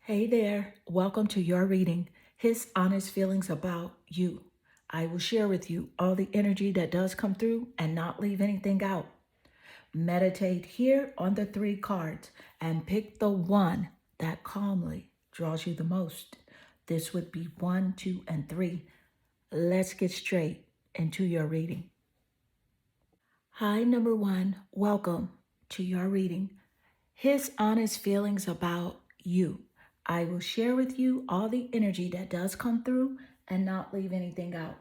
Hey there, welcome to your reading, His Honest Feelings About You. I will share with you all the energy that does come through and not leave anything out. Meditate here on the three cards and pick the one that calmly draws you the most. This would be 1, 2, and 3. Let's get straight into your reading. Hi, number 1, welcome to your reading, His Honest Feelings About You. I will share with you all the energy that does come through and not leave anything out.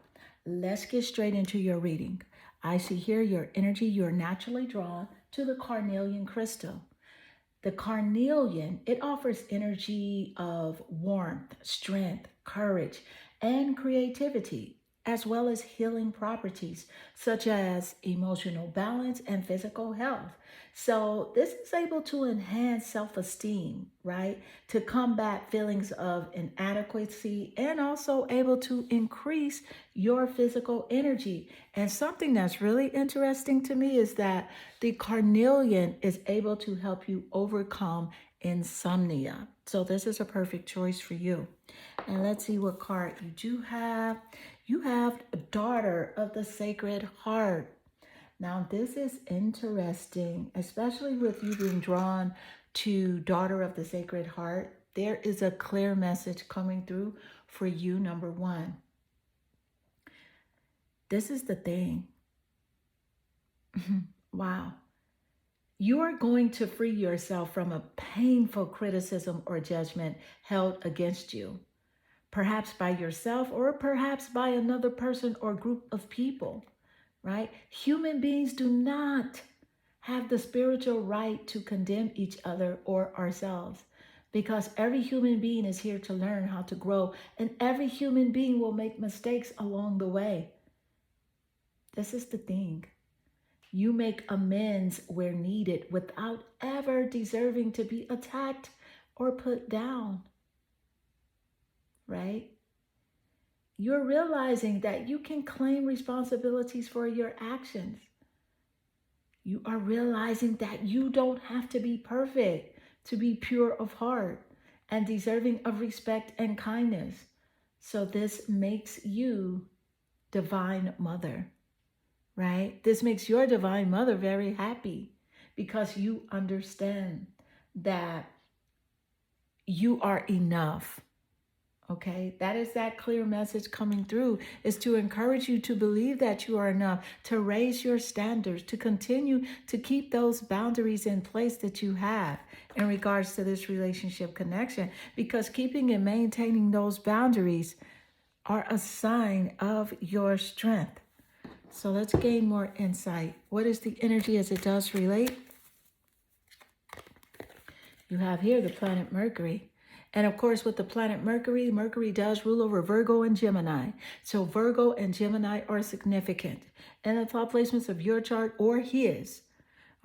Let's get straight into your reading. I see here your energy, you're naturally drawn to the carnelian crystal. The carnelian, it offers energy of warmth, strength, courage, and creativity, as well as healing properties such as emotional balance and physical health. So this is able to enhance self-esteem, right? To combat feelings of inadequacy and also able to increase your physical energy. And something that's really interesting to me is that the carnelian is able to help you overcome insomnia. So this is a perfect choice for you. And let's see what card you do have. You have Daughter of the Sacred Heart. Now, this is interesting, especially with you being drawn to Daughter of the Sacred Heart. There is a clear message coming through for you, number 1. This is the thing. Wow. You are going to free yourself from a painful criticism or judgment held against you, perhaps by yourself or perhaps by another person or group of people, right? Human beings do not have the spiritual right to condemn each other or ourselves, because every human being is here to learn how to grow, and every human being will make mistakes along the way. This is the thing. You make amends where needed without ever deserving to be attacked or put down, right? You're realizing that you can claim responsibilities for your actions. You are realizing that you don't have to be perfect to be pure of heart and deserving of respect and kindness. So this makes you Divine Mother, right? This makes your Divine Mother very happy because you understand that you are enough. Okay, that is that clear message coming through, is to encourage you to believe that you are enough, to raise your standards, to continue to keep those boundaries in place that you have in regards to this relationship connection, because keeping and maintaining those boundaries are a sign of your strength. So let's gain more insight. What is the energy as it does relate? You have here the planet Mercury. And of course, with the planet Mercury, Mercury does rule over Virgo and Gemini. So Virgo and Gemini are significant in the top placements of your chart or his.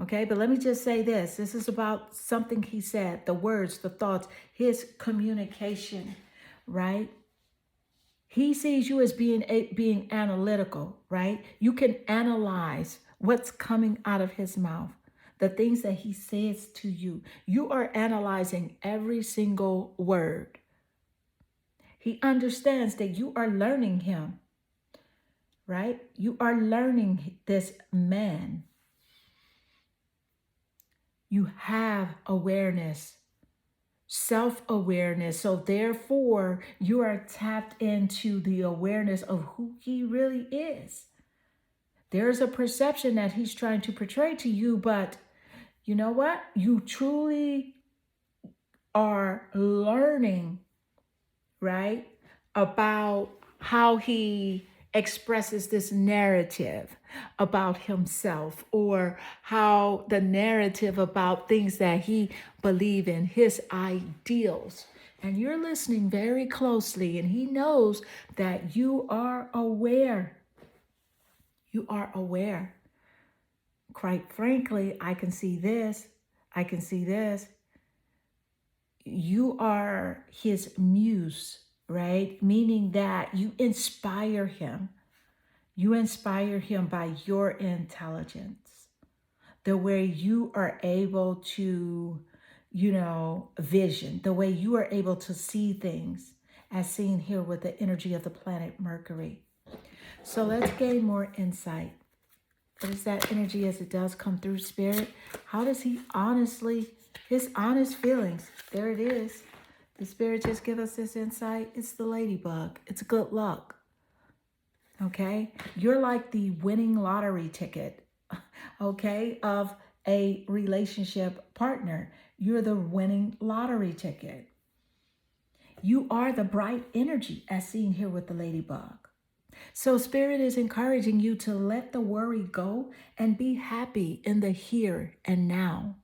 Okay, but let me just say this. This is about something he said, the words, the thoughts, his communication, right? He sees you as being analytical, right? You can analyze what's coming out of his mouth, the things that he says to you. You are analyzing every single word. He understands that you are learning him, right? You are learning this man. You have awareness, self-awareness. So therefore, you are tapped into the awareness of who he really is. There's a perception that he's trying to portray to you, but you know what? You truly are learning, right, about how he expresses this narrative about himself, or how the narrative about things that he believes in, his ideals. And you're listening very closely, and he knows that you are aware. You are aware. Quite frankly, I can see this. I can see this. You are his muse, right? Meaning that you inspire him. You inspire him by your intelligence, the way you are able to vision, the way you are able to see things as seen here with the energy of the planet Mercury. So let's gain more insight. What is that energy as it does come through, Spirit? How does he his honest feelings? There it is. The Spirit just give us this insight. It's the ladybug. It's good luck. Okay? You're like the winning lottery ticket, okay, of a relationship partner. You're the winning lottery ticket. You are the bright energy as seen here with the ladybug. So Spirit is encouraging you to let the worry go and be happy in the here and now.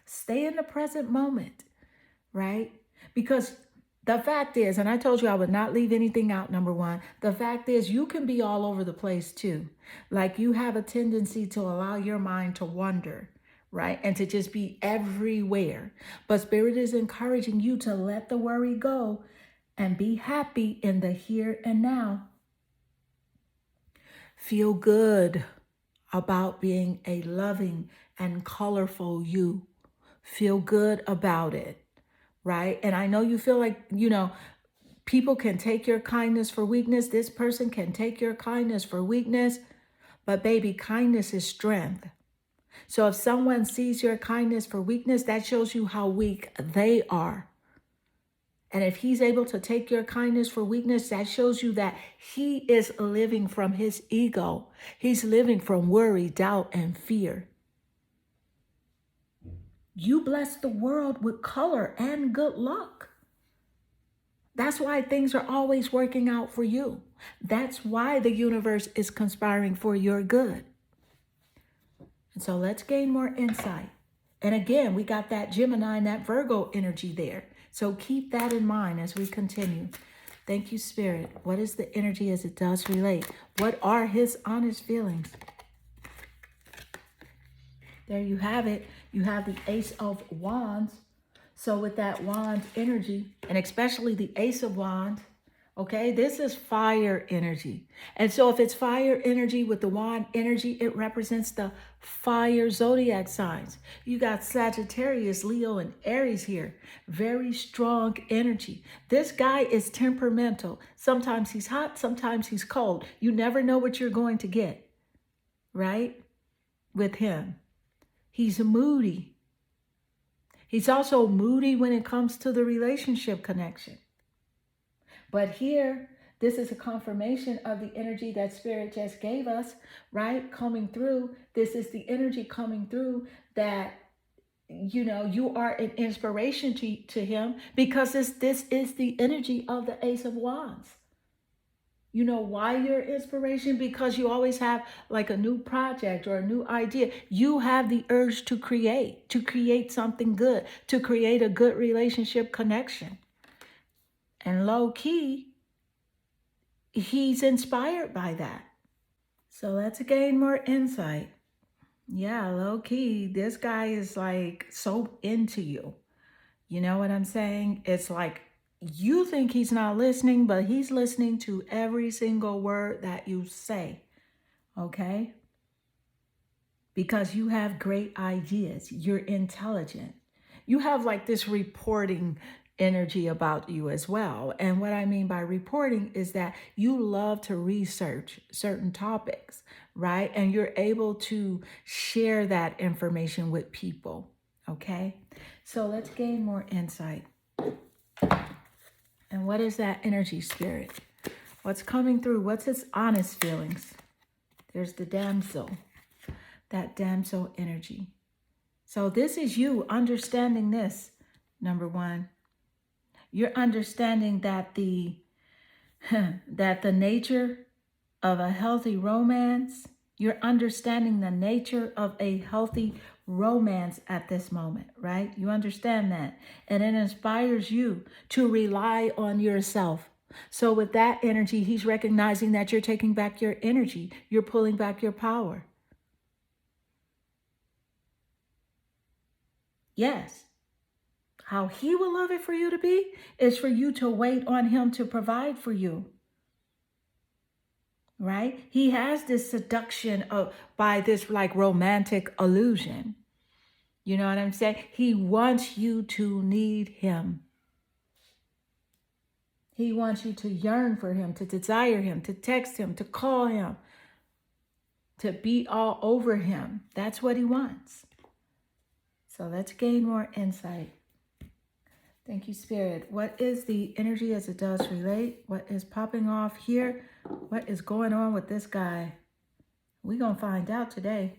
Stay in the present moment, right? Because the fact is, and I told you I would not leave anything out, number one, the fact is you can be all over the place too. Like you have a tendency to allow your mind to wander, right? And to just be everywhere. But Spirit is encouraging you to let the worry go and be happy in the here and now. Feel good about being a loving and colorful you. Feel good about it, right? And I know you feel like, people can take your kindness for weakness. This person can take your kindness for weakness. But baby, kindness is strength. So if someone sees your kindness for weakness, that shows you how weak they are. And if he's able to take your kindness for weakness, that shows you that he is living from his ego. He's living from worry, doubt, and fear. You bless the world with color and good luck. That's why things are always working out for you. That's why the universe is conspiring for your good. And so let's gain more insight. And again, we got that Gemini and that Virgo energy there. So keep that in mind as we continue. Thank you, Spirit. What is the energy as it does relate? What are his honest feelings? There you have it. You have the Ace of Wands. So with that Wands energy, and especially the Ace of Wands, okay, this is fire energy. And so if it's fire energy with the wand energy, it represents the fire zodiac signs. You got Sagittarius, Leo, and Aries here. Very strong energy. This guy is temperamental. Sometimes he's hot, sometimes he's cold. You never know what you're going to get, right? With him. He's moody. He's also moody when it comes to the relationship connection. But here, this is a confirmation of the energy that Spirit just gave us, right? Coming through. This is the energy coming through that, you are an inspiration to him because this is the energy of the Ace of Wands. You know why you're inspiration? Because you always have like a new project or a new idea. You have the urge to create something good, to create a good relationship connection. And low key, he's inspired by that. So let's gain more insight. Yeah, low key, this guy is like so into you. You know what I'm saying? It's like you think he's not listening, but he's listening to every single word that you say. Okay? Because you have great ideas. You're intelligent. You have like this reporting energy about you as well. And what I mean by reporting is that you love to research certain topics, right? And you're able to share that information with people, okay? So let's gain more insight. And what is that energy, Spirit? What's coming through? What's his honest feelings? There's the damsel, that damsel energy. So this is you understanding this, number one. You're understanding that the nature of a healthy romance, you're understanding the nature of a healthy romance at this moment, right? You understand that. And it inspires you to rely on yourself. So with that energy, he's recognizing that you're taking back your energy. You're pulling back your power. Yes. How he would love it for you to be is for you to wait on him to provide for you. Right? He has this seduction by this like romantic illusion. You know what I'm saying? He wants you to need him. He wants you to yearn for him, to desire him, to text him, to call him, to be all over him. That's what he wants. So let's gain more insight. Thank you, Spirit. What is the energy as it does relate? What is popping off here? What is going on with this guy? We're going to find out today.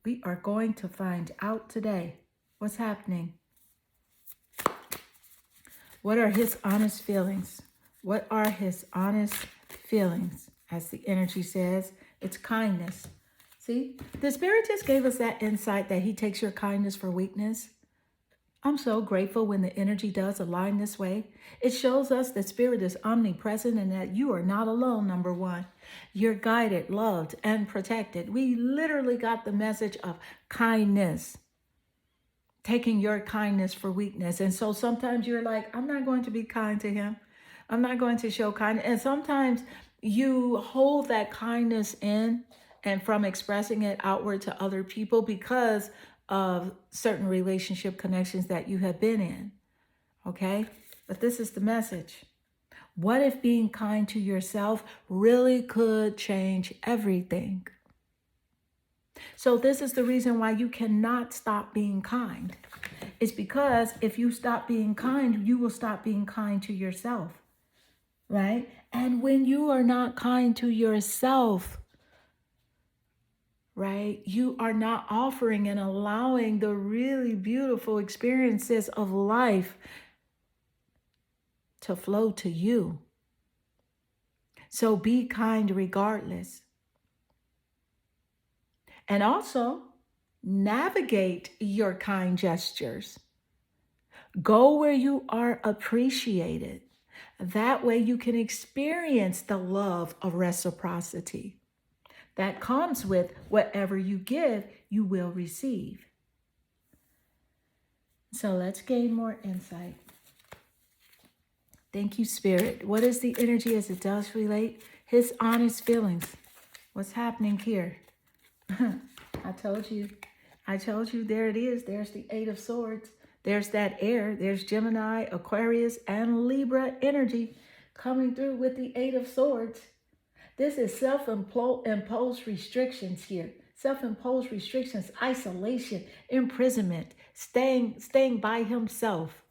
We are going to find out today what's happening. What are his honest feelings? What are his honest feelings? As the energy says, it's kindness. See, the Spirit just gave us that insight that he takes your kindness for weakness. I'm so grateful when the energy does align this way. It shows us that Spirit is omnipresent and that you are not alone, number one. You're guided, loved, and protected. We literally got the message of kindness, taking your kindness for weakness. And so sometimes you're like, I'm not going to be kind to him. I'm not going to show kindness. And sometimes you hold that kindness in and from expressing it outward to other people because of certain relationship connections that you have been in. Okay? But this is the message. What if being kind to yourself really could change everything? So this is the reason why you cannot stop being kind. It's because if you stop being kind, you will stop being kind to yourself, right? And when you are not kind to yourself, right, you are not offering and allowing the really beautiful experiences of life to flow to you. So be kind regardless. And also navigate your kind gestures. Go where you are appreciated. That way you can experience the love of reciprocity that comes with whatever you give, you will receive. So let's gain more insight. Thank you, Spirit. What is the energy as it does relate? His honest feelings. What's happening here? I told you, there it is. There's the Eight of Swords. There's that air. There's Gemini, Aquarius, and Libra energy coming through with the Eight of Swords. This is self-imposed restrictions here. Self-imposed restrictions, isolation, imprisonment, staying by himself,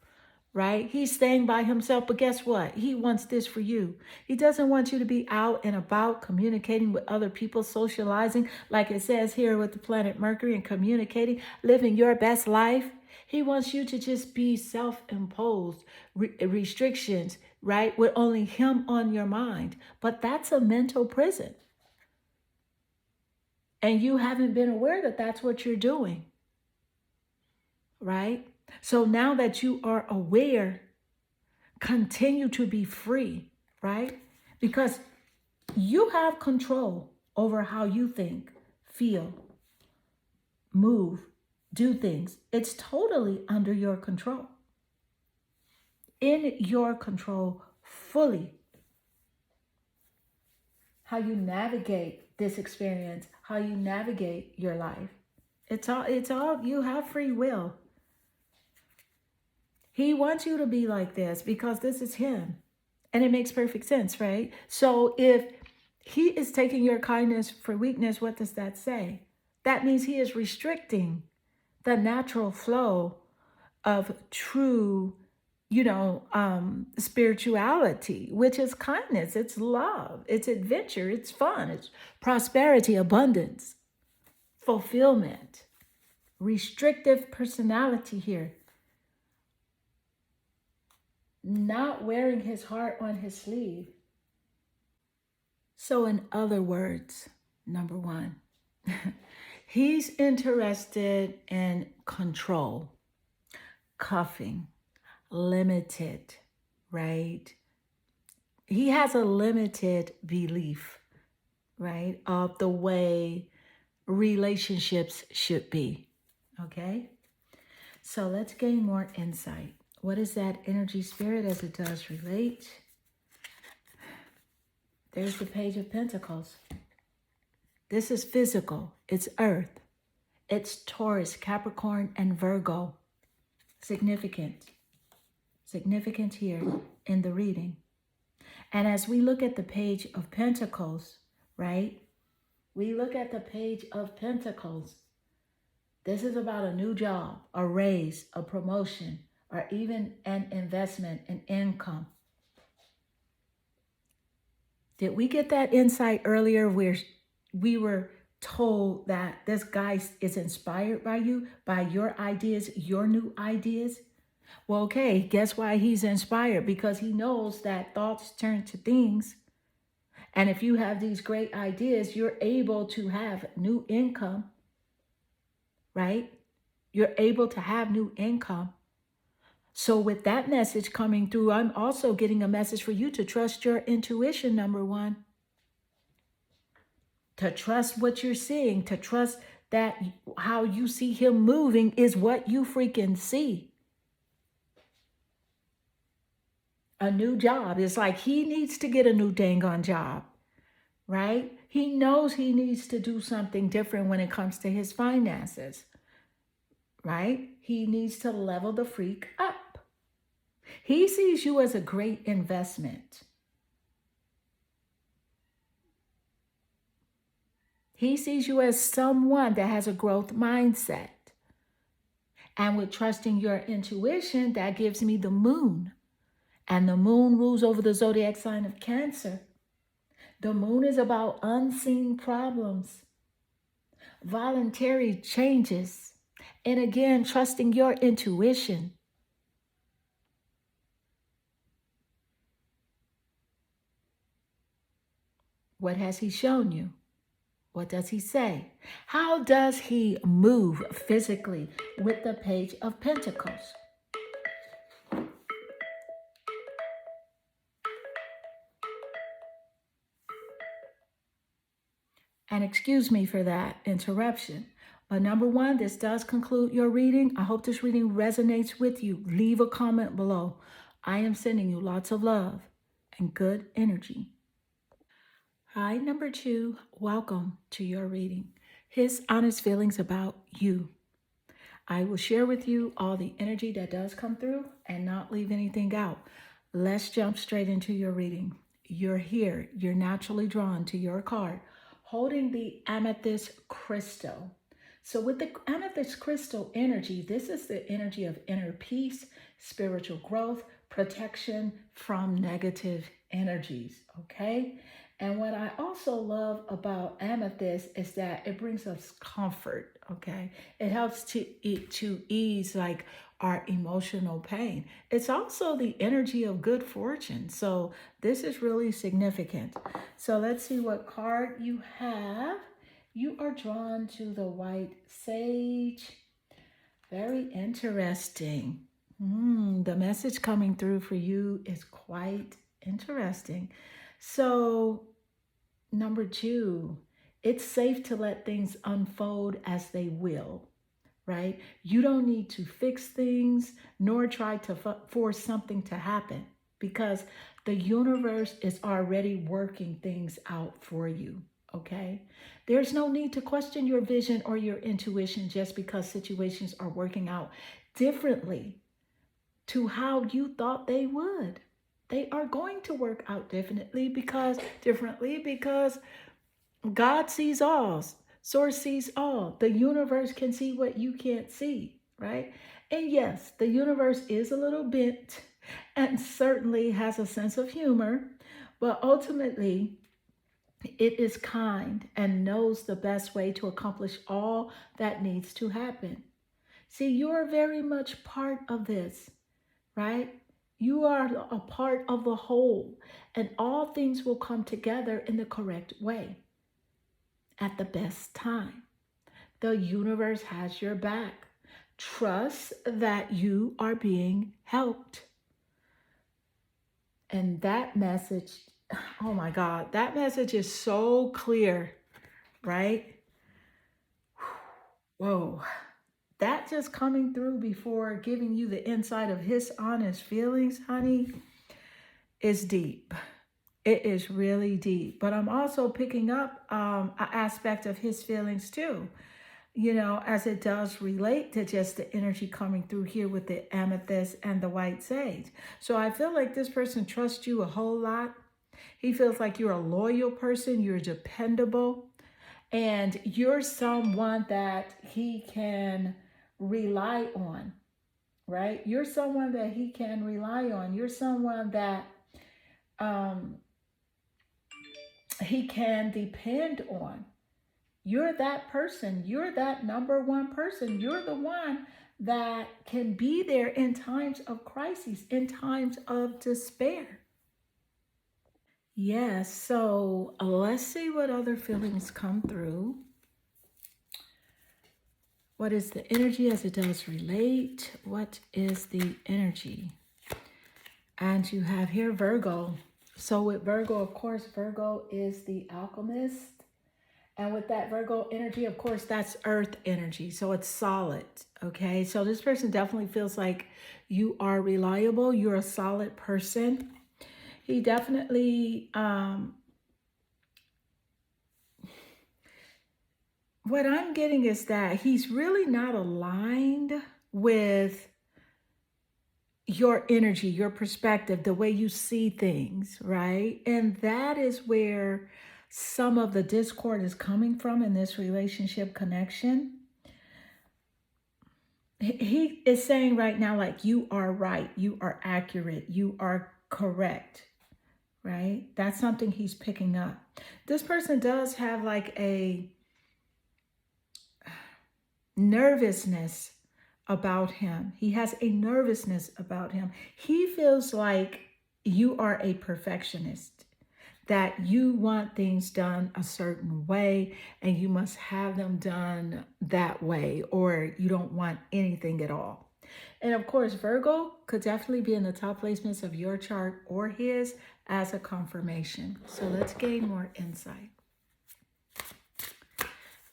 right? He's staying by himself, but guess what? He wants this for you. He doesn't want you to be out and about communicating with other people, socializing, like it says here with the planet Mercury, and communicating, living your best life. He wants you to just be self-imposed restrictions, right? With only him on your mind. But that's a mental prison. And you haven't been aware that that's what you're doing, right? So now that you are aware, continue to be free, right? Because you have control over how you think, feel, move, do things. It's totally under your control. In your control fully. How you navigate this experience, how you navigate your life. It's all, you have free will. He wants you to be like this because this is him. And it makes perfect sense, right? So if he is taking your kindness for weakness, what does that say? That means he is restricting the natural flow of true, spirituality, which is kindness, it's love, it's adventure, it's fun, it's prosperity, abundance, fulfillment, restrictive personality here. Not wearing his heart on his sleeve. So in other words, number one, he's interested in control, cuffing, limited, right? He has a limited belief, right, of the way relationships should be, okay? So let's gain more insight. What is that energy, Spirit, as it does relate? There's the Page of Pentacles. This is physical. It's earth. It's Taurus, Capricorn, and Virgo. Significant here in the reading. And as we look at the Page of Pentacles, right? We look at the Page of Pentacles. This is about a new job, a raise, a promotion, or even an investment in income. Did we get that insight earlier where we were told that this guy is inspired by you, by your ideas, your new ideas? Well, okay, guess why he's inspired? Because he knows that thoughts turn to things. And if you have these great ideas, you're able to have new income, right? You're able to have new income. So with that message coming through, I'm also getting a message for you to trust your intuition, number one. To trust what you're seeing, to trust that how you see him moving is what you freaking see. A new job. It's like he needs to get a new dang on job, right? He knows he needs to do something different when it comes to his finances, right? He needs to level the freak up. He sees you as a great investment. He sees you as someone that has a growth mindset. And with trusting your intuition, that gives me the moon. And the moon rules over the zodiac sign of Cancer. The moon is about unseen problems, voluntary changes, and again, trusting your intuition. What has he shown you? What does he say? How does he move physically with the Page of Pentacles? And excuse me for that interruption. But number one, this does conclude your reading. I hope this reading resonates with you. Leave a comment below. I am sending you lots of love and good energy. Hi, number two. Welcome to your reading. His honest feelings about you. I will share with you all the energy that does come through and not leave anything out. Let's jump straight into your reading. You're here. You're naturally drawn to your card, holding the amethyst crystal. So with the amethyst crystal energy, this is the energy of inner peace, spiritual growth, protection from negative energies, okay? And what I also love about amethyst is that it brings us comfort, okay? It helps to ease like our emotional pain. It's also the energy of good fortune. So this is really significant. So let's see what card you have. You are drawn to the white sage. Very interesting. The message coming through for you is quite interesting. So number two, it's safe to let things unfold as they will, right? You don't need to fix things nor try to force something to happen because the universe is already working things out for you, okay? There's no need to question your vision or your intuition just because situations are working out differently to how you thought they would. They are going to work out differently because God sees all. Source sees all. The universe can see what you can't see, right? And yes, the universe is a little bent and certainly has a sense of humor, but ultimately it is kind and knows the best way to accomplish all that needs to happen. See, you're very much part of this, right? You are a part of the whole, and all things will come together in the correct way at the best time. The universe has your back. Trust that you are being helped. And that message, oh my God, that message is so clear, right? Whoa. That just coming through before giving you the insight of his honest feelings, honey, is deep. It is really deep. But I'm also picking up an aspect of his feelings too. as it does relate to just the energy coming through here with the amethyst and the white sage. So I feel like this person trusts you a whole lot. He feels like you're a loyal person, you're dependable, and you're someone that he can rely on, right? You're someone that he can rely on. You're someone that um, he can depend on. You're that person. You're that number one person. You're the one that can be there in times of crises, in times of despair. Yes, so let's see what other feelings come through. What is the energy as it does relate? What is the energy? And you have here Virgo. So with Virgo, of course, Virgo is the alchemist. And with that Virgo energy, of course, that's earth energy. So it's solid. Okay. So this person definitely feels like you are reliable. You're a solid person. He definitely, what I'm getting is that he's really not aligned with your energy, your perspective, the way you see things, right? And that is where some of the discord is coming from in this relationship connection. He is saying right now, like, you are right, you are accurate, you are correct, right? That's something he's picking up. This person does have like a nervousness about him. He has a nervousness about him. He feels like you are a perfectionist, that you want things done a certain way and you must have them done that way, or you don't want anything at all. And of course, Virgo could definitely be in the top placements of your chart or his as a confirmation. So let's gain more insight.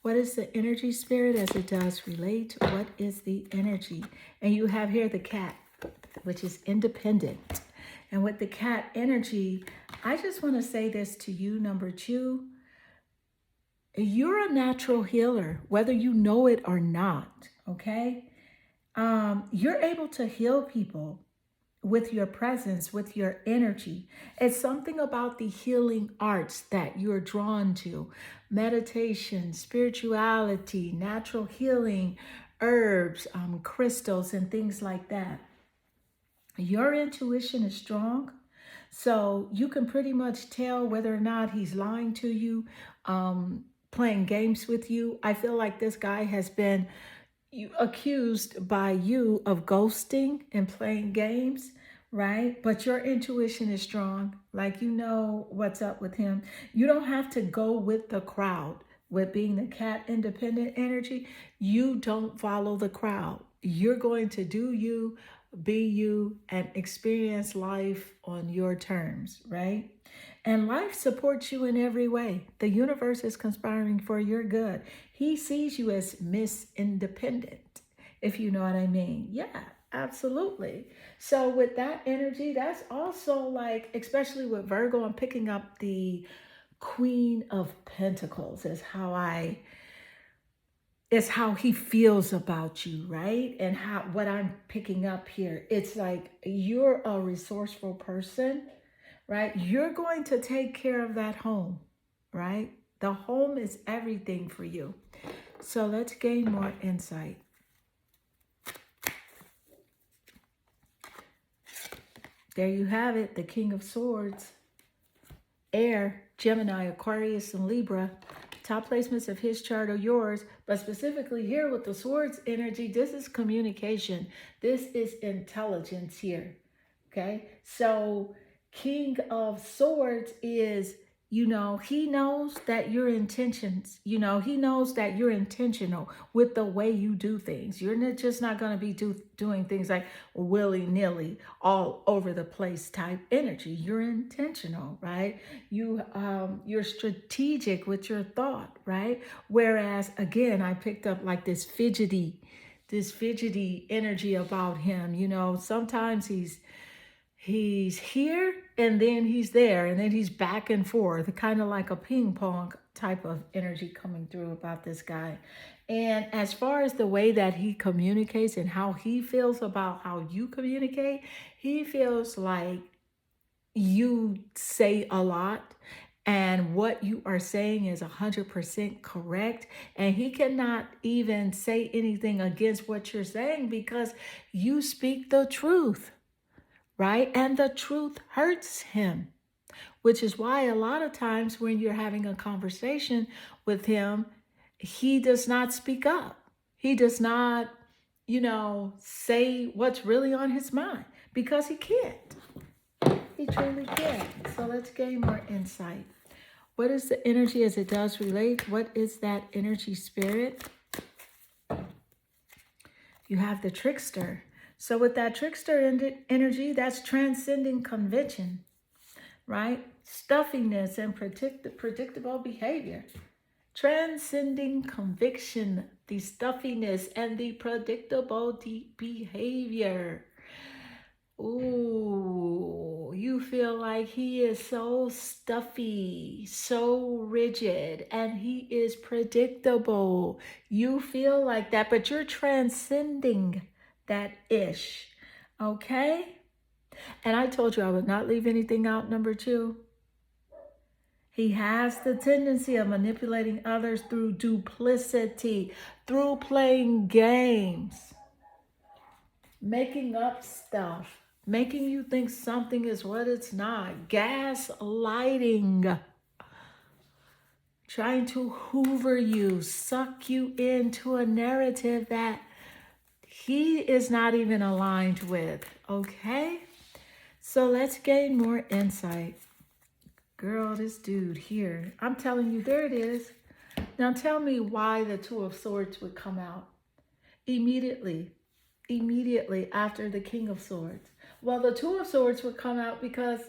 What is the energy, spirit, as it does relate? What is the energy? And you have here the cat, which is independent. And with the cat energy, I just want to say this to you, number 2. You're a natural healer, whether you know it or not, okay? You're able to heal people with your presence, with your energy. It's something about the healing arts that you're drawn to. Meditation, spirituality, natural healing, herbs, crystals, and things like that. Your intuition is strong, so you can pretty much tell whether or not he's lying to you, playing games with you. I feel like this guy has been accused by you of ghosting and playing games, right? But your intuition is strong. Like, you know what's up with him. You don't have to go with the crowd. With being the cat independent energy, you don't follow the crowd. You're going to do you, be you, and experience life on your terms, right? And life supports you in every way. The universe is conspiring for your good. He sees you as Miss Independent, if you know what I mean. Yeah, absolutely. So with that energy, that's also like, especially with Virgo, I'm picking up the Queen of Pentacles is how he feels about you, right? And how, what I'm picking up here, it's like you're a resourceful person, right? You're going to take care of that home, right? The home is everything for you. So let's gain more insight. There you have it, the King of Swords. Air, Gemini, Aquarius, and Libra. Top placements of his chart are yours, but specifically here with the Swords energy, this is communication. This is intelligence here, okay? So King of Swords is, he knows that your intentions, he knows that you're intentional with the way you do things. You're just not going to be doing things like willy-nilly, all over the place type energy. You're intentional, right? You're strategic with your thought, right? Whereas, again, I picked up like this fidgety energy about him. Sometimes he's here and then he's there and then he's back and forth, kind of like a ping pong type of energy coming through about this guy. And as far as the way that he communicates and how he feels about how you communicate, he feels like you say a lot and what you are saying is 100% correct, and he cannot even say anything against what you're saying because you speak the truth, right? And the truth hurts him, which is why a lot of times when you're having a conversation with him, he does not speak up. He does not, say what's really on his mind because he can't. He truly can't. So let's gain more insight. What is the energy as it does relate? What is that energy spirit? You have the trickster. So with that trickster energy, that's transcending convention, right? Stuffiness and predictable behavior. Transcending conviction, the stuffiness and the predictable behavior. Ooh, you feel like he is so stuffy, so rigid, and he is predictable. You feel like that, but you're transcending that ish. Okay? And I told you I would not leave anything out, number 2. He has the tendency of manipulating others through duplicity, through playing games, making up stuff, making you think something is what it's not, gaslighting, trying to hoover you, suck you into a narrative that he is not even aligned with, okay? So let's gain more insight. Girl, this dude here, I'm telling you, there it is. Now tell me why the Two of Swords would come out immediately after the King of Swords. Well, the Two of Swords would come out because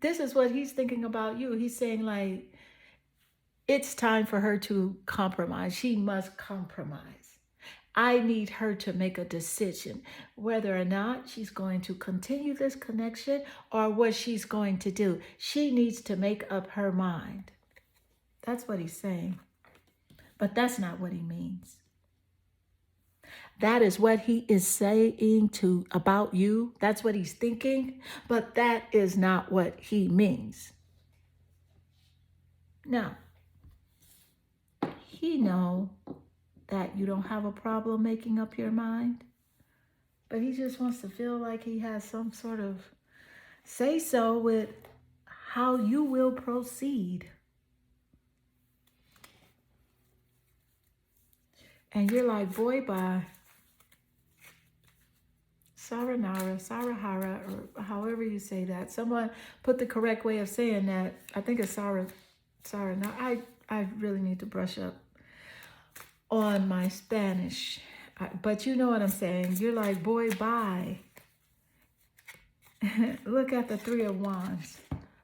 this is what he's thinking about you. He's saying like, it's time for her to compromise. She must compromise. I need her to make a decision whether or not she's going to continue this connection or what she's going to do. She needs to make up her mind. That's what he's saying. But that's not what he means. That is what he is saying about you. That's what he's thinking, but that is not what he means. Now, he knows that you don't have a problem making up your mind, but he just wants to feel like he has some sort of say-so with how you will proceed. And you're like, boy, bye. Sarahara, or however you say that. Someone put the correct way of saying that. I think it's Sarah. Now, I really need to brush up on my Spanish. But you know what I'm saying. You're like, boy, bye. Look at the Three of Wands.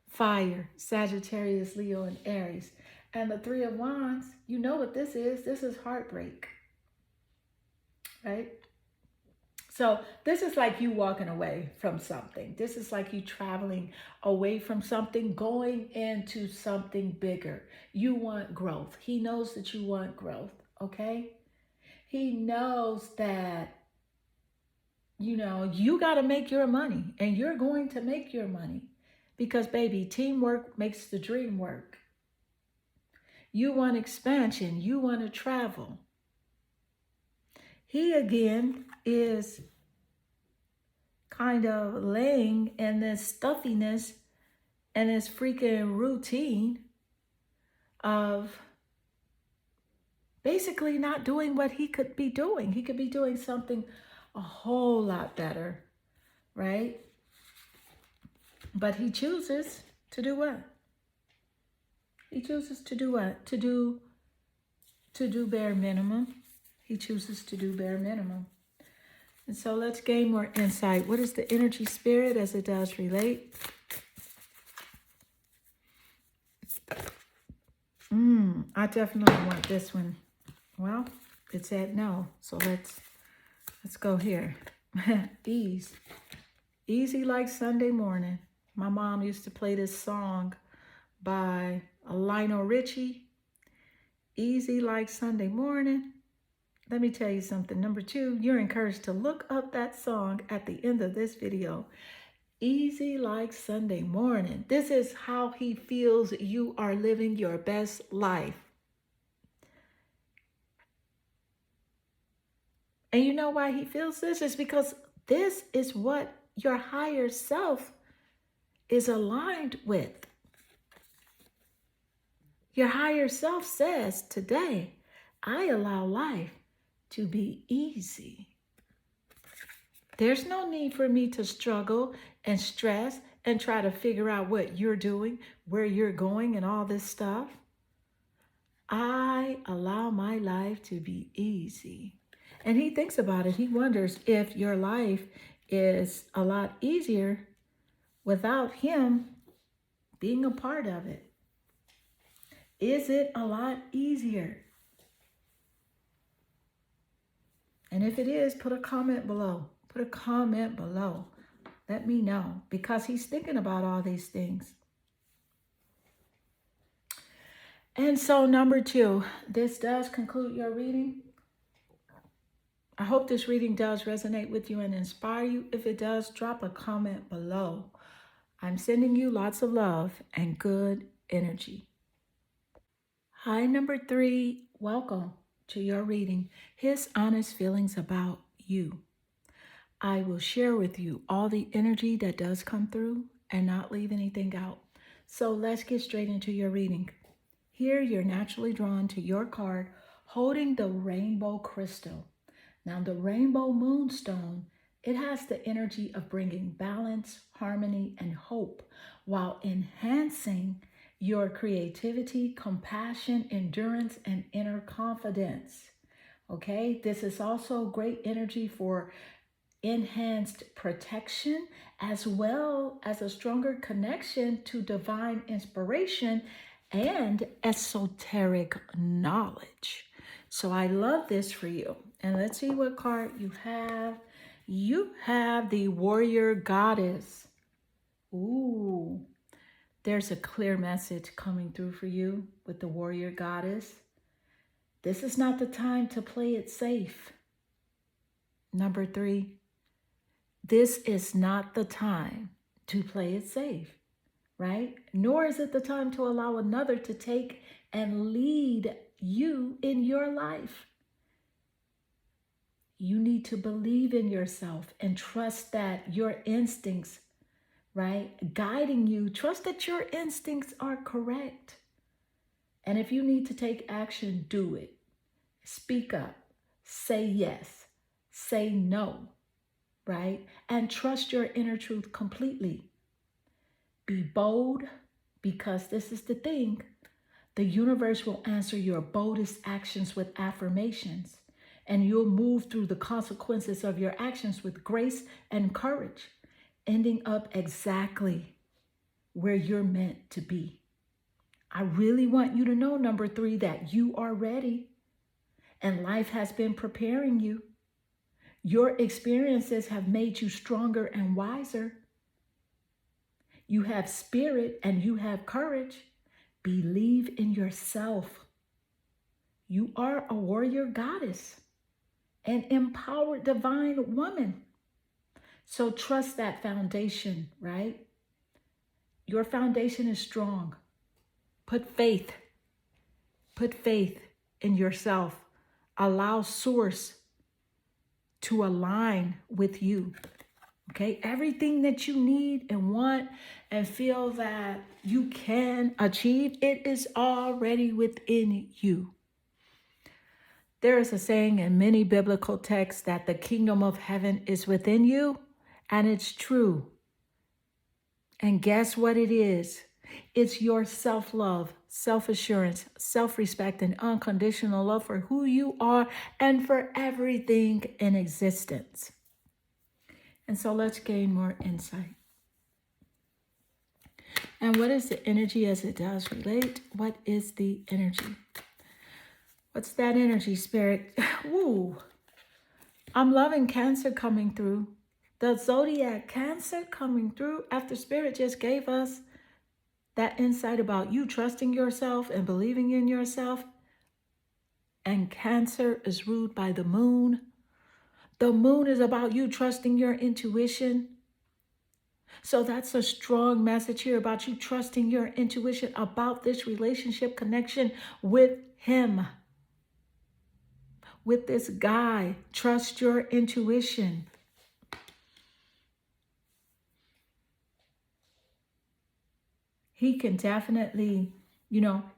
Fire, Sagittarius, Leo, and Aries. And the Three of Wands, you know what this is. This is heartbreak. Right? So this is like you walking away from something. This is like you traveling away from something, going into something bigger. You want growth. He knows that you want growth, okay? He knows that, you got to make your money, and you're going to make your money because, baby, teamwork makes the dream work. You want expansion. You want to travel. He, again, is kind of laying in this stuffiness and this freaking routine of basically not doing what he could be doing. He could be doing something a whole lot better, right? But he chooses to do what? He chooses to do what? To do bare minimum. He chooses to do bare minimum. And so let's gain more insight. What is the energy spirit as it does relate? I definitely want this one. Well, it said no. So let's go here. Ease. Easy like Sunday morning. My mom used to play this song by Lionel Richie. Easy like Sunday morning. Let me tell you something. Number two, you're encouraged to look up that song at the end of this video. Easy like Sunday morning. This is how he feels you are living your best life. And you know why he feels this? It's because this is what your higher self is aligned with. Your higher self says, today, I allow life to be easy. There's no need for me to struggle and stress and try to figure out what you're doing, where you're going, and all this stuff. I allow my life to be easy. And he thinks about it. He wonders if your life is a lot easier without him being a part of it. Is it a lot easier? And if it is, put a comment below. Put a comment below. Let me know, because he's thinking about all these things. And so number two, this does conclude your reading. I hope this reading does resonate with you and inspire you. If it does, drop a comment below. I'm sending you lots of love and good energy. Hi, number three, welcome to your reading, His Honest Feelings About You. I will share with you all the energy that does come through and not leave anything out. So let's get straight into your reading. Here you're naturally drawn to your card holding the rainbow crystal. Now the rainbow moonstone, it has the energy of bringing balance, harmony, and hope while enhancing your creativity, compassion, endurance, and inner confidence. Okay, this is also great energy for enhanced protection, as well as a stronger connection to divine inspiration and esoteric knowledge. So I love this for you. And let's see what card you have. You have the Warrior Goddess. Ooh, there's a clear message coming through for you with the Warrior Goddess. This is not the time to play it safe. Number three, this is not the time to play it safe, right? Nor is it the time to allow another to take and lead you in your life. You need to believe in yourself and trust that your instincts, right, guiding you, trust that your instincts are correct. And if you need to take action, do it. Speak up, say yes, say no, right? And trust your inner truth completely. Be bold, because this is the thing. The universe will answer your boldest actions with affirmations, and you'll move through the consequences of your actions with grace and courage, ending up exactly where you're meant to be. I really want you to know, number three, that you are ready, and life has been preparing you. Your experiences have made you stronger and wiser. You have spirit and you have courage. Believe in yourself. You are a warrior goddess, an empowered divine woman. So trust that foundation, right? Your foundation is strong. Put faith in yourself. Allow source to align with you. Okay, everything that you need and want and feel that you can achieve, it is already within you. There is a saying in many biblical texts that the kingdom of heaven is within you, and it's true. And guess what it is? It's your self-love, self-assurance, self-respect, and unconditional love for who you are and for everything in existence. And so let's gain more insight. And what is the energy as it does relate? What is the energy? What's that energy, Spirit? Woo! I'm loving Cancer coming through. The zodiac Cancer coming through after Spirit just gave us that insight about you trusting yourself and believing in yourself. And Cancer is ruled by the moon. The moon is about you trusting your intuition. So that's a strong message here about you trusting your intuition about this relationship connection with him, with this guy. Trust your intuition. He can definitely,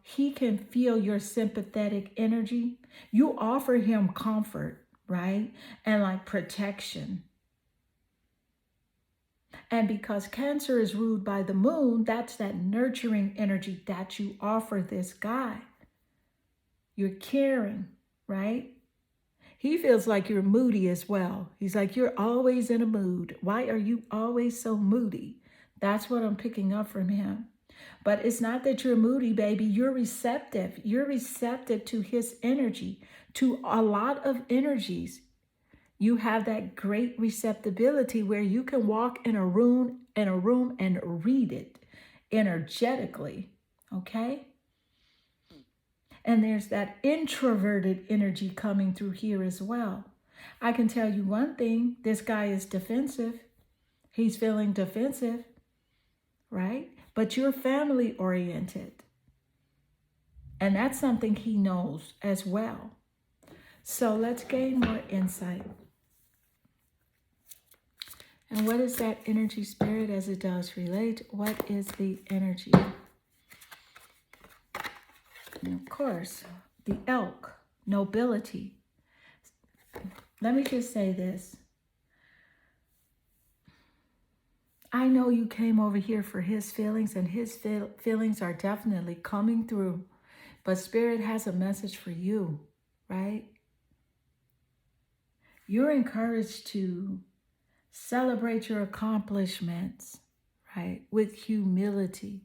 he can feel your sympathetic energy. You offer him comfort, right? And like protection. And because Cancer is ruled by the moon, that's that nurturing energy that you offer this guy. You're caring, right? He feels like you're moody as well. He's like, you're always in a mood. Why are you always so moody? That's what I'm picking up from him. But it's not that you're moody, baby. You're receptive. You're receptive to his energy, to a lot of energies. You have that great receptibility where you can walk in a room and read it energetically, okay? And there's that introverted energy coming through here as well. I can tell you one thing, this guy is defensive. He's feeling defensive, right? But you're family oriented. And that's something he knows as well. So let's gain more insight. And what is that energy, Spirit, as it does relate? What is the energy? And of course, the elk, nobility. Let me just say this. I know you came over here for his feelings, and his feelings are definitely coming through. But Spirit has a message for you, right? You're encouraged to celebrate your accomplishments, right? With humility.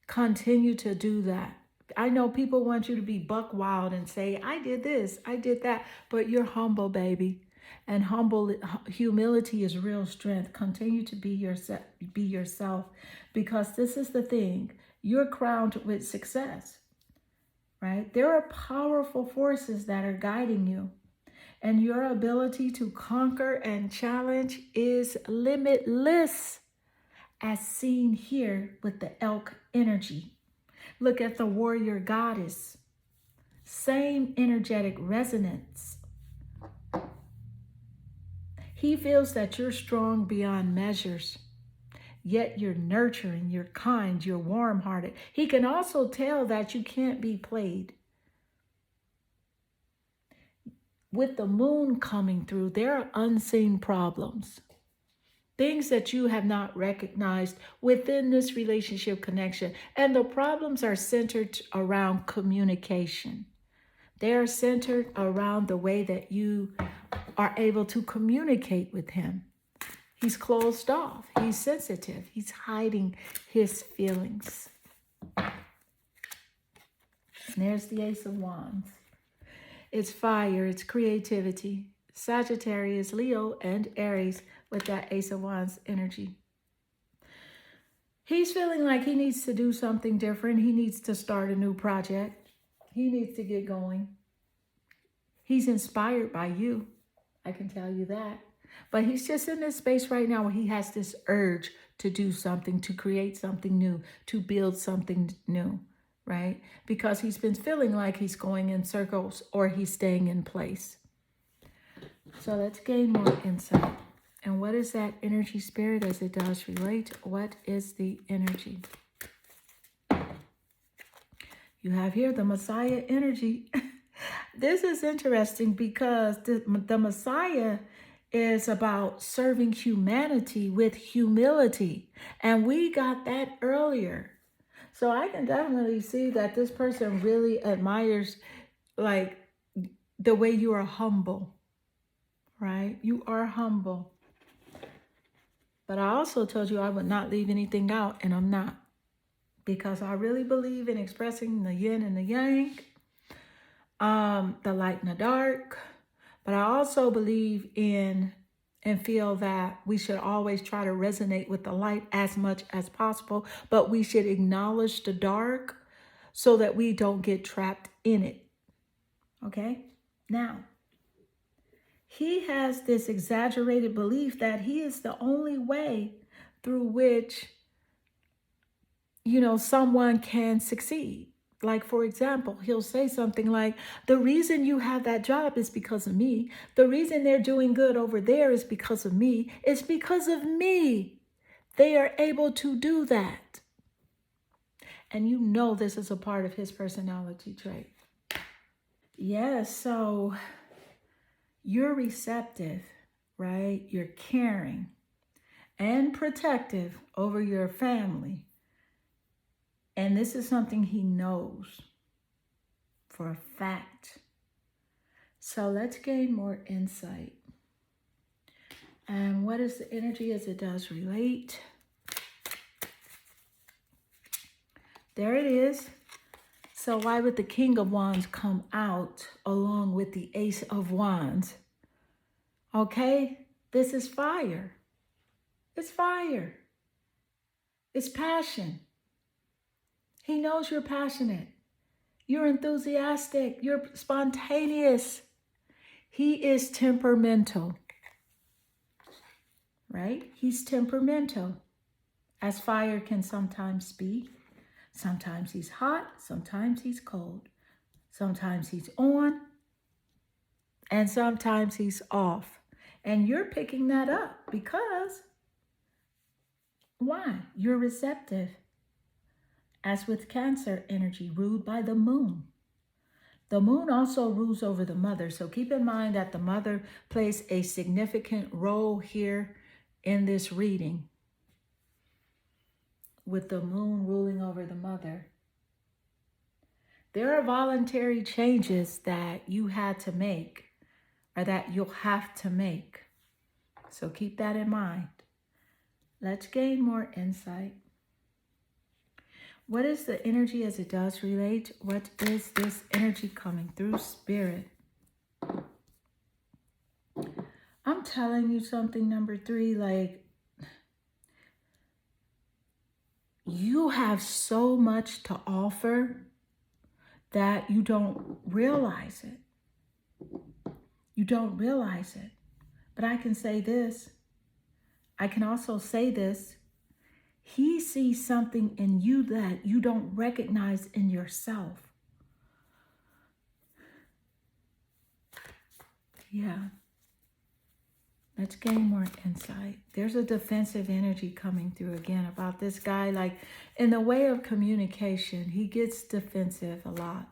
Continue to do that. I know people want you to be buck wild and say, I did this, I did that, but you're humble, baby. And humility is real strength. Continue to be yourself, because this is the thing. You're crowned with success, right? There are powerful forces that are guiding you. And your ability to conquer and challenge is limitless, as seen here with the elk energy. Look at the warrior goddess. Same energetic resonance. He feels that you're strong beyond measures, yet you're nurturing, you're kind, you're warm-hearted. He can also tell that you can't be played. With the moon coming through, there are unseen problems. Things that you have not recognized within this relationship connection. And the problems are centered around communication. They are centered around the way that you are able to communicate with him. He's closed off. He's sensitive. He's hiding his feelings. And there's the Ace of Wands. It's fire. It's creativity. Sagittarius, Leo, and Aries with that Ace of Wands energy. He's feeling like he needs to do something different. He needs to start a new project. He needs to get going. He's inspired by you. I can tell you that. But he's just in this space right now where he has this urge to do something, to create something new, to build something new, right? Because he's been feeling like he's going in circles or he's staying in place. So let's gain more insight. And what is that energy, Spirit, as it does relate? What is the energy? You have here the Messiah energy. This is interesting because the Messiah is about serving humanity with humility. And we got that earlier. So I can definitely see that this person really admires like the way you are humble, right? You are humble. But I also told you I would not leave anything out, and I'm not. Because I really believe in expressing the yin and the yang, the light and the dark. But I also believe in and feel that we should always try to resonate with the light as much as possible. But we should acknowledge the dark so that we don't get trapped in it. Okay? Now, he has this exaggerated belief that he is the only way through which, someone can succeed. Like, for example, he'll say something like, the reason you have that job is because of me. The reason they're doing good over there is because of me. It's because of me. They are able to do that. And this is a part of his personality trait. Yes, so you're receptive, right? You're caring and protective over your family. And this is something he knows for a fact. So let's gain more insight. And what is the energy as it does relate? There it is. So why would the King of Wands come out along with the Ace of Wands? Okay, this is fire. It's fire. It's passion. He knows you're passionate. You're enthusiastic. You're spontaneous. He is temperamental, right? He's temperamental, as fire can sometimes be. Sometimes he's hot, sometimes he's cold. Sometimes he's on, and sometimes he's off. And you're picking that up because, why? You're receptive. As with Cancer energy, ruled by the moon. The moon also rules over the mother. So keep in mind that the mother plays a significant role here in this reading. With the moon ruling over the mother. There are voluntary changes that you had to make, or that you'll have to make. So keep that in mind. Let's gain more insight. What is the energy as it does relate? What is this energy coming through, Spirit? I'm telling you something, number 3, like, you have so much to offer that you don't realize it. You don't realize it. But I can say this. I can also say this. He sees something in you that you don't recognize in yourself. Yeah. Let's gain more insight. There's a defensive energy coming through again about this guy. Like, in the way of communication, he gets defensive a lot.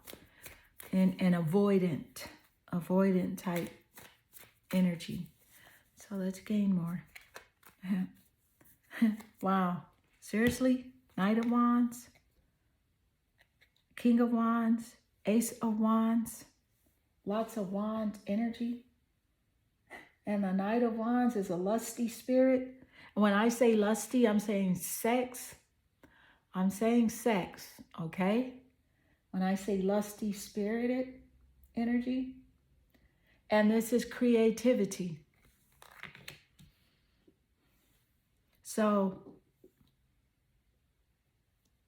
And avoidant type energy. So let's gain more. Wow. Seriously? Knight of Wands, King of Wands, Ace of Wands, lots of wand energy. And the Knight of Wands is a lusty spirit. And when I say lusty, I'm saying sex. I'm saying sex, okay? When I say lusty spirited energy. And this is creativity. So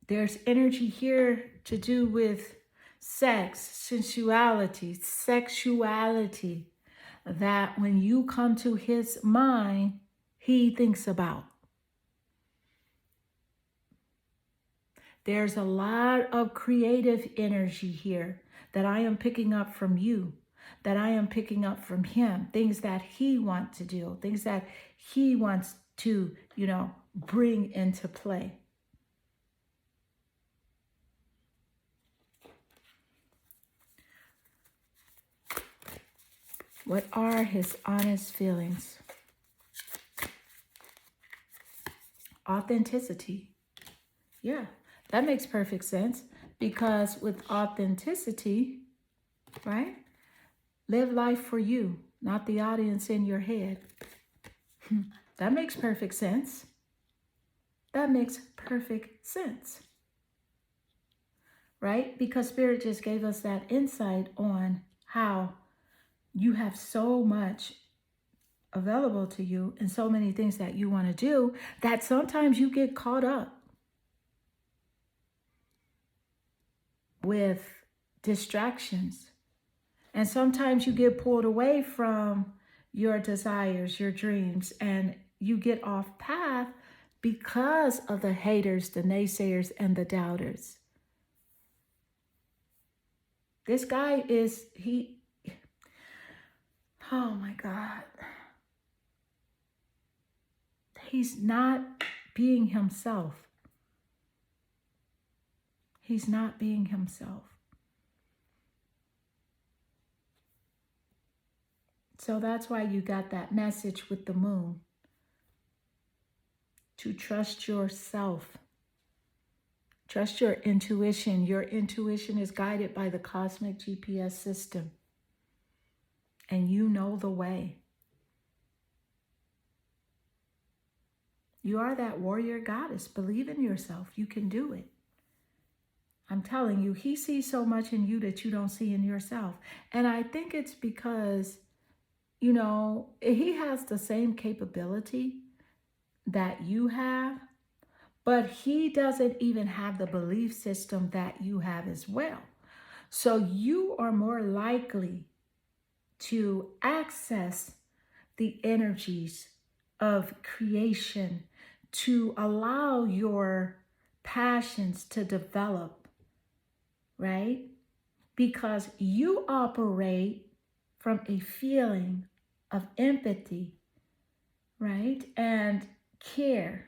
there's energy here to do with sex, sensuality, sexuality, that when you come to his mind, he thinks about. There's a lot of creative energy here that I am picking up from you, that I am picking up from him, things that he wants to do, things that he wants to, bring into play. What are his honest feelings? Authenticity. Yeah, that makes perfect sense, because with authenticity, right? Live life for you, not the audience in your head. That makes perfect sense. That makes perfect sense. Right? Because Spirit just gave us that insight on how you have so much available to you and so many things that you want to do that sometimes you get caught up with distractions. And sometimes you get pulled away from your desires, your dreams, and you get off path because of the haters, the naysayers, and the doubters. This guy oh my God. He's not being himself. He's not being himself. So that's why you got that message with the moon. To trust yourself. Trust your intuition. Your intuition is guided by the cosmic GPS system. And you know the way. You are that warrior goddess. Believe in yourself. You can do it. I'm telling you, he sees so much in you that you don't see in yourself. And I think it's because, you know, he has the same capability that you have, but he doesn't even have the belief system that you have as well. So you are more likely to access the energies of creation, to allow your passions to develop, right? Because you operate from a feeling of empathy, right? And care.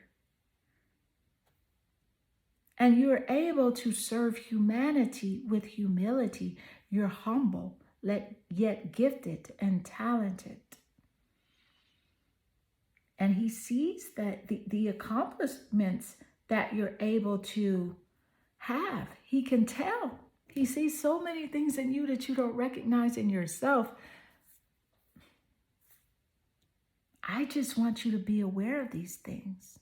And you're able to serve humanity with humility. You're humble, yet gifted and talented. And he sees that the accomplishments that you're able to have. He can tell. He sees so many things in you that you don't recognize in yourself. I just want you to be aware of these things.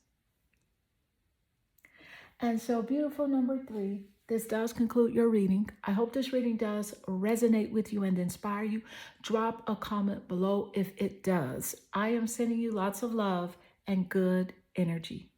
And so, beautiful number 3, this does conclude your reading. I hope this reading does resonate with you and inspire you. Drop a comment below if it does. I am sending you lots of love and good energy.